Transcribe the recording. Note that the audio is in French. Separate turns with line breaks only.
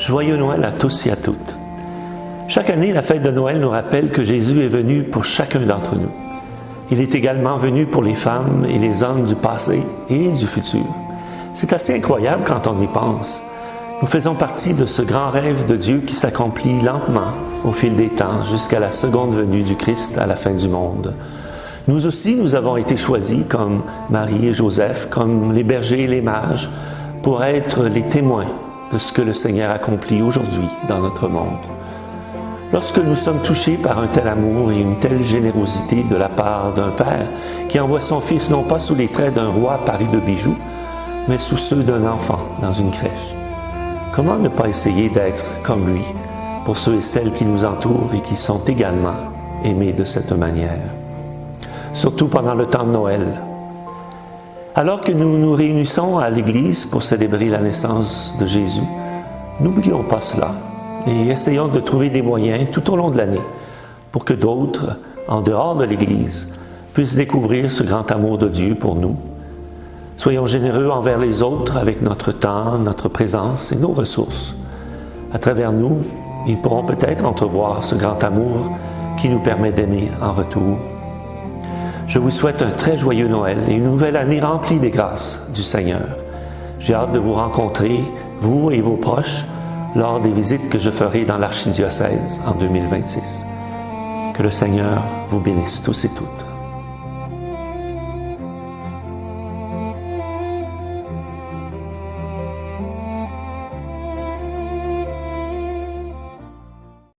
Joyeux Noël à tous et à toutes. Chaque année, la fête de Noël nous rappelle que Jésus est venu pour chacun d'entre nous. Il est également venu pour les femmes et les hommes du passé et du futur. C'est assez incroyable quand on y pense. Nous faisons partie de ce grand rêve de Dieu qui s'accomplit lentement au fil des temps jusqu'à la seconde venue du Christ à la fin du monde. Nous aussi, nous avons été choisis comme Marie et Joseph, comme les bergers et les mages, pour être les témoins de ce que le Seigneur accomplit aujourd'hui dans notre monde. Lorsque nous sommes touchés par un tel amour et une telle générosité de la part d'un Père qui envoie son Fils non pas sous les traits d'un roi paré de bijoux, mais sous ceux d'un enfant dans une crèche, comment ne pas essayer d'être comme lui pour ceux et celles qui nous entourent et qui sont également aimés de cette manière? Surtout pendant le temps de Noël. Alors que nous nous réunissons à l'Église pour célébrer la naissance de Jésus, n'oublions pas cela et essayons de trouver des moyens tout au long de l'année pour que d'autres, en dehors de l'Église, puissent découvrir ce grand amour de Dieu pour nous. Soyons généreux envers les autres avec notre temps, notre présence et nos ressources. À travers nous, ils pourront peut-être entrevoir ce grand amour qui nous permet d'aimer en retour. Je vous souhaite un très joyeux Noël et une nouvelle année remplie des grâces du Seigneur. J'ai hâte de vous rencontrer, vous et vos proches, lors des visites que je ferai dans l'archidiocèse en 2026. Que le Seigneur vous bénisse tous et toutes.